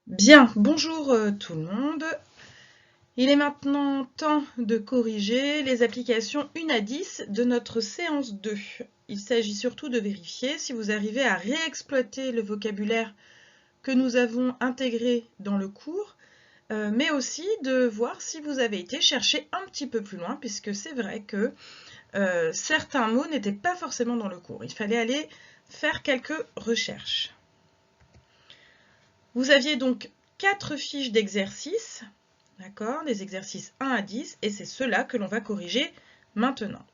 Bien, bonjour tout le monde. Il est maintenant temps de corriger les applications 1 à 10 de notre séance 2. Il s'agit surtout de vérifier si vous arrivez à réexploiter le vocabulaire que nous avons intégré dans le cours, mais aussi de voir si vous avez été chercher un petit peu plus loin, puisque c'est vrai que certains mots n'étaient pas forcément dans le cours. Il fallait aller faire quelques recherches. Vous aviez donc 4 fiches d'exercices, d'accord, des exercices 1 à 10, et c'est cela que l'on va corriger maintenant.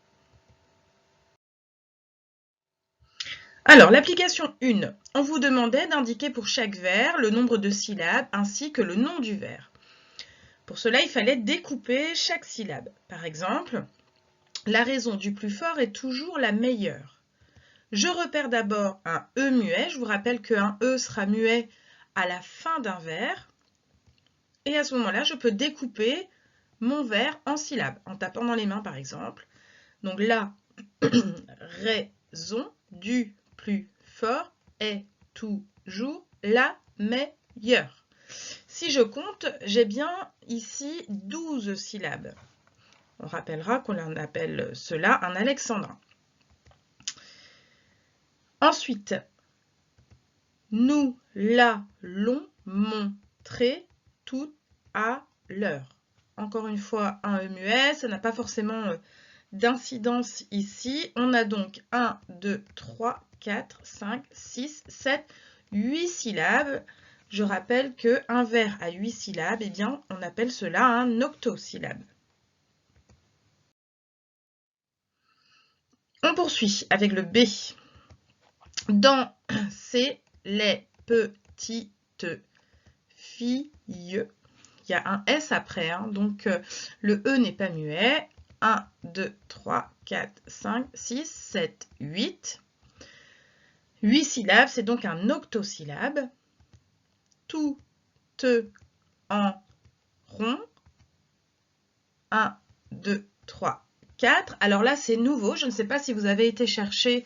Alors, l'application 1, on vous demandait d'indiquer pour chaque vers le nombre de syllabes ainsi que le nom du vers. Pour cela, il fallait découper chaque syllabe. Par exemple, la raison du plus fort est toujours la meilleure. Je repère d'abord un E muet. Je vous rappelle qu'un E sera muet à la fin d'un vers. Et à ce moment-là, je peux découper mon vers en syllabes, en tapant dans les mains par exemple. Donc la raison du plus fort est toujours la meilleure. Si je compte, j'ai bien ici 12 syllabes. On rappellera qu'on appelle cela un alexandrin. Ensuite, nous l'allons montrer tout à l'heure. Encore une fois, un E muet, ça n'a pas forcément d'incidence ici. On a donc 1, 2, 3, 4, 5, 6, 7, 8 syllabes. Je rappelle qu'un vers à 8 syllabes, eh bien, on appelle cela un octosyllabe. On poursuit avec le B. Dans les petites filles, il y a un S après, hein, donc le E n'est pas muet. 1, 2, 3, 4, 5, 6, 7, 8. 8 syllabes, c'est donc un octosyllabe. Tout, te, en, rond. 1, 2, 3, 4. Alors là, c'est nouveau. Je ne sais pas si vous avez été chercher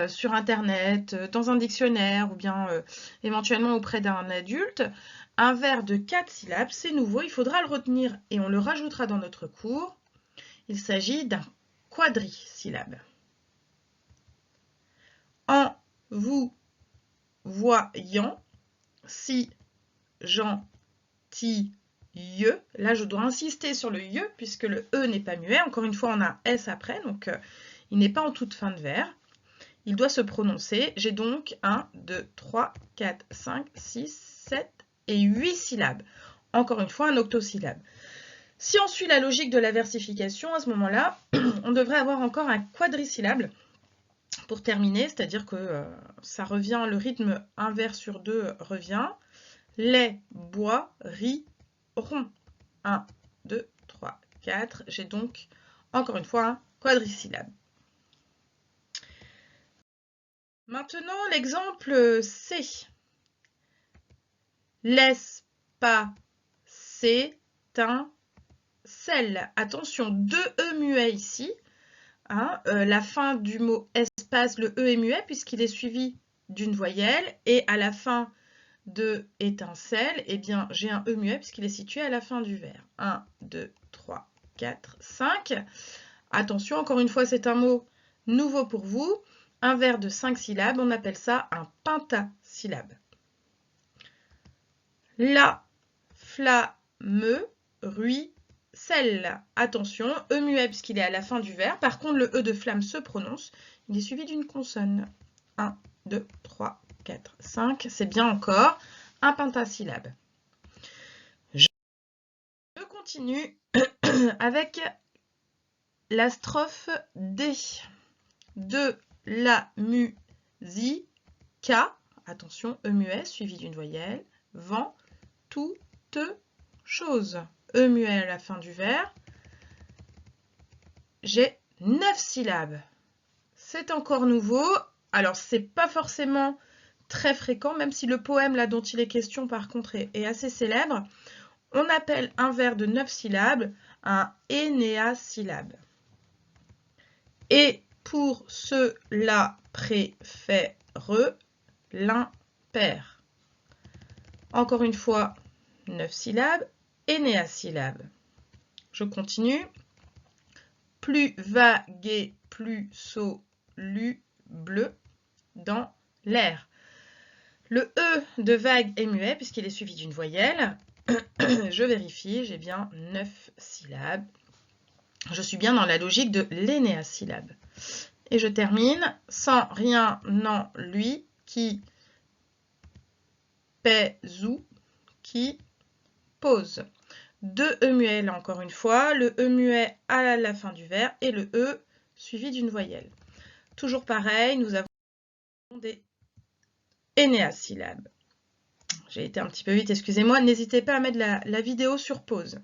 sur Internet, dans un dictionnaire ou bien éventuellement auprès d'un adulte. Un vers de 4 syllabes, c'est nouveau. Il faudra le retenir et on le rajoutera dans notre cours. Il s'agit d'un quadrisyllabe. En vous voyant, si gentil, là je dois insister sur le ye puisque le e n'est pas muet. Encore une fois, on a un s après, donc il n'est pas en toute fin de vers. Il doit se prononcer. J'ai donc 1, 2, 3, 4, 5, 6, 7 et 8 syllabes. Encore une fois, un octosyllabe. Si on suit la logique de la versification, à ce moment-là, on devrait avoir encore un quadrisyllabe pour terminer, c'est-à-dire que ça revient, le rythme 1 vers sur 2 revient. Les bois riront. 1, 2, 3, 4. J'ai donc encore une fois un quadrisyllabe. Maintenant, l'exemple C. L'espace-étincelle. Attention, deux E muets ici. Hein, la fin du mot espace, le E est muet puisqu'il est suivi d'une voyelle. Et à la fin de étincelle, eh bien, j'ai un E muet puisqu'il est situé à la fin du vers. 1, 2, 3, 4, 5. Attention, encore une fois, c'est un mot nouveau pour vous. Un vers de 5 syllabes, on appelle ça un pentasyllabe. La flamme ruisselle. Attention, E muet puisqu'il est à la fin du vers. Par contre, le E de flamme se prononce. Il est suivi d'une consonne. 1, 2, 3, 4, 5. C'est bien encore un pentasyllabe. Je continue avec la strophe D. De la musique. Attention, E muet suivi d'une voyelle. Vent, toute chose. E muet à la fin du vers. J'ai 9 syllabes. C'est encore nouveau. Alors, c'est pas forcément très fréquent, même si le poème là dont il est question, par contre, est assez célèbre. On appelle un vers de 9 syllabes un énéasyllabe. Et pour cela préfère l'impair. Encore une fois, 9 syllabes, énéasyllabe. Je continue. Plus vaguer, plus soluble dans l'air. Le E de vague est muet puisqu'il est suivi d'une voyelle. Je vérifie, j'ai bien 9 syllabes. Je suis bien dans la logique de l'énéasyllabe. Et je termine. Sans rien en lui, qui pèse ou qui pose. 2 E muets là encore une fois, le E muet à la fin du vers et le E suivi d'une voyelle. Toujours pareil, nous avons des énéasyllabes. J'ai été un petit peu vite, excusez-moi. N'hésitez pas à mettre la vidéo sur pause.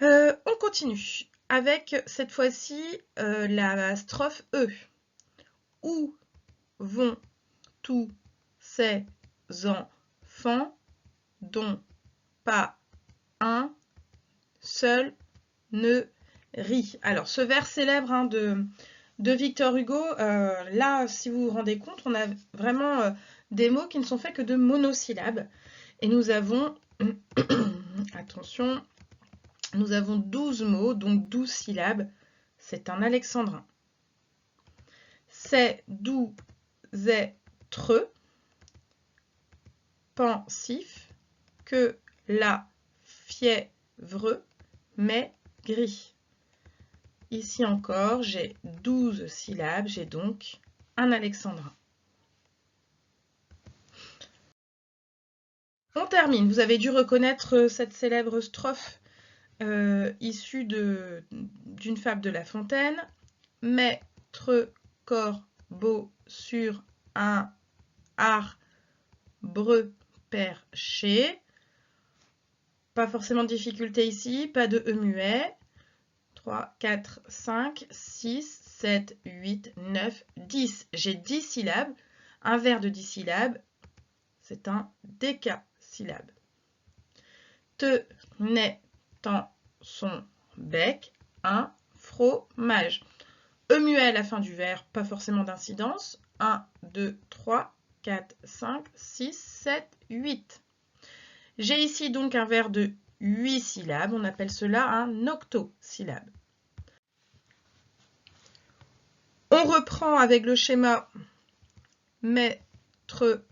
On continue avec cette fois-ci la strophe E. Où vont tous ces enfants dont pas un seul ne rit? Alors, ce vers célèbre hein, de Victor Hugo, là, si vous vous rendez compte, on a vraiment des mots qui ne sont faits que de monosyllabes. Et nous avons, attention, nous avons 12 mots, donc 12 syllabes. C'est un alexandrin. C'est doux être pensif que la fièvre maigrit. Ici encore, j'ai 12 syllabes, j'ai donc un alexandrin. On termine. Vous avez dû reconnaître cette célèbre strophe issue d'une fable de La Fontaine. Maître corbeau sur un arbre perché. Pas forcément de difficulté ici, pas de E muet. 3, 4, 5, 6, 7, 8, 9, 10. J'ai 10 syllabes. Un vers de 10 syllabes, c'est un décasyllabe. Tenait dans son bec un fromage. E muet à la fin du vers, pas forcément d'incidence. 1, 2, 3, 4, 5, 6, 7, 8. J'ai ici donc un vers de 8 syllabes, on appelle cela un octosyllabe. On reprend avec le schéma maître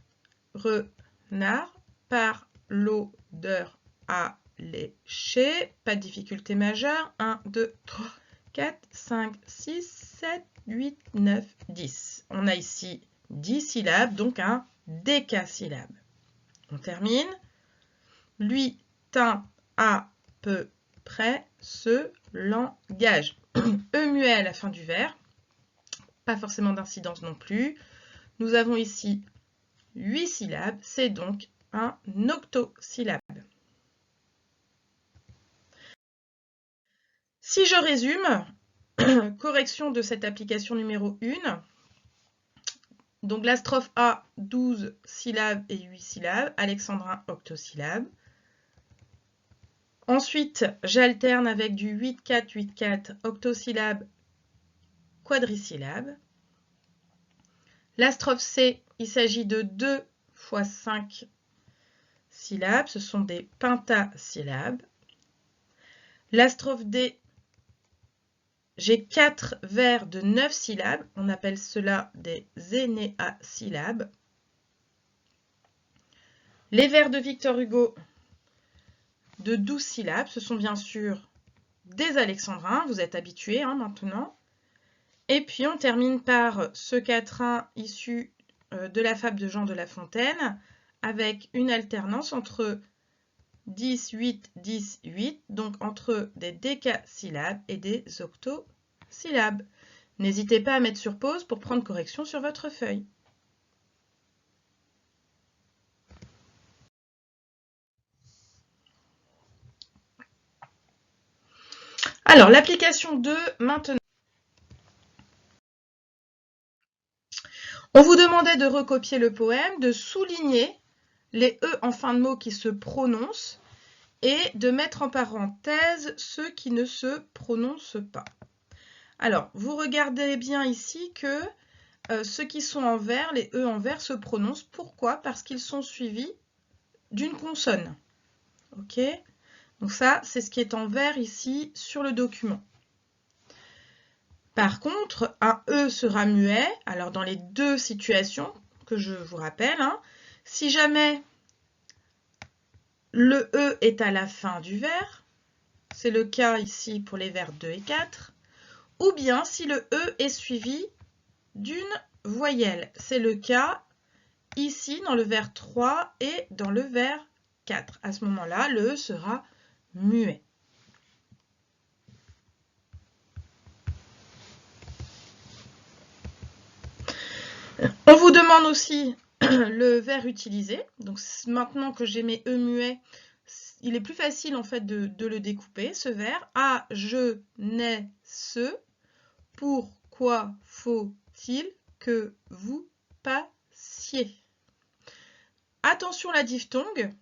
renard par l'odeur alléchée, pas de difficulté majeure. 1, 2, 3, 4, 5, 6, 7, 8, 9, 10. On a ici 10 syllabes, donc un décasyllabe. On termine. Lui tint à peu près ce langage. E muet à la fin du vers, pas forcément d'incidence non plus. Nous avons ici 8 syllabes, c'est donc un octosyllabe. Si je résume, correction de cette application numéro 1. Donc la strophe A, 12 syllabes et 8 syllabes, alexandrin octosyllabe. Ensuite, j'alterne avec du 8-4, 8-4, octosyllabe, quadrisyllabe. La strophe C, il s'agit de 2 fois 5 syllabes, ce sont des pentasyllabes. La strophe D, j'ai 4 vers de 9 syllabes, on appelle cela des énéasyllabes. Les vers de Victor Hugo de 12 syllabes, ce sont bien sûr des alexandrins, vous êtes habitués maintenant. Et puis on termine par ce quatrain issu de la fable de Jean de La Fontaine, avec une alternance entre 10, 8, 10, 8, donc entre des décasyllabes et des octosyllabes. N'hésitez pas à mettre sur pause pour prendre correction sur votre feuille. Alors, l'application 2, maintenant. On vous demandait de recopier le poème, de souligner les E en fin de mot qui se prononcent et de mettre en parenthèse ceux qui ne se prononcent pas. Alors, vous regardez bien ici que ceux qui sont en vert, les E en vert, se prononcent. Pourquoi? Parce qu'ils sont suivis d'une consonne. Ok? Donc ça, c'est ce qui est en vert ici sur le document. Par contre, un E sera muet. Alors dans les deux situations que je vous rappelle, hein, si jamais le E est à la fin du vers, c'est le cas ici pour les vers 2 et 4, ou bien si le E est suivi d'une voyelle. C'est le cas ici dans le vers 3 et dans le vers 4. À ce moment-là, le E sera muet. On vous demande aussi le vers utilisé. Donc maintenant que j'ai mes E muets, il est plus facile en fait de le découper, ce vers. Ah, je, n'ai, ce. Pourquoi faut-il que vous passiez? Attention la diphtongue.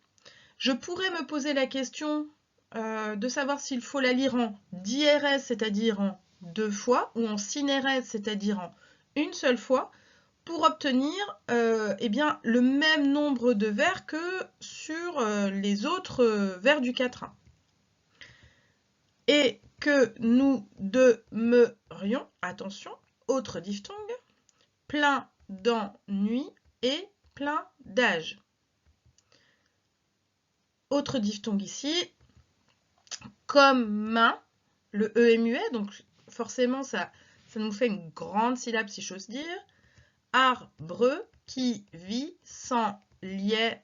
Je pourrais me poser la question de savoir s'il faut la lire en diérèse, c'est-à-dire en 2 fois, ou en synérèse, c'est-à-dire en une seule fois, pour obtenir eh bien, le même nombre de vers que sur les autres vers du quatrain. Et que nous demeurions, attention, autre diphtongue, plein d'ennui et plein d'âge. Autre diphtongue ici, comme main, le E est muet, donc forcément ça nous fait une grande syllabe si j'ose dire. Arbre qui vit sans lierre,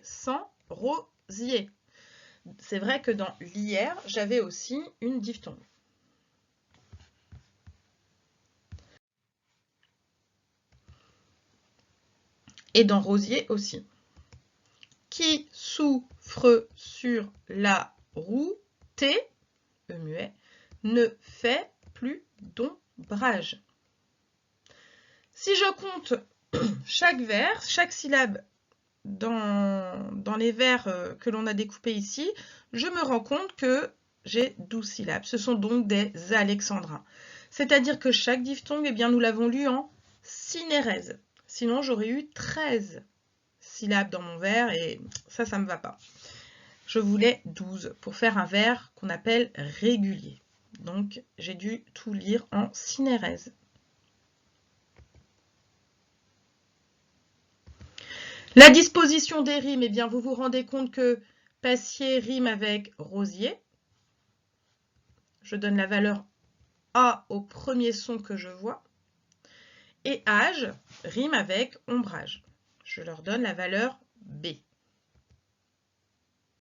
sans rosier. C'est vrai que dans lierre, j'avais aussi une diphtongue. Et dans rosier aussi. Qui souffre sur la route, E muet, ne fait plus d'ombrage. Si je compte chaque vers, chaque syllabe dans les vers que l'on a découpés ici, je me rends compte que j'ai 12 syllabes. Ce sont donc des alexandrins. C'est-à-dire que chaque diphtongue, eh bien, nous l'avons lu en synérèse. Sinon, j'aurais eu 13 syllabes dans mon vers et ça ne me va pas. Je voulais 12 pour faire un vers qu'on appelle régulier. Donc, j'ai dû tout lire en synérèse. La disposition des rimes, eh bien, vous vous rendez compte que passier rime avec rosier. Je donne la valeur A au premier son que je vois. Et âge rime avec ombrage. Je leur donne la valeur B.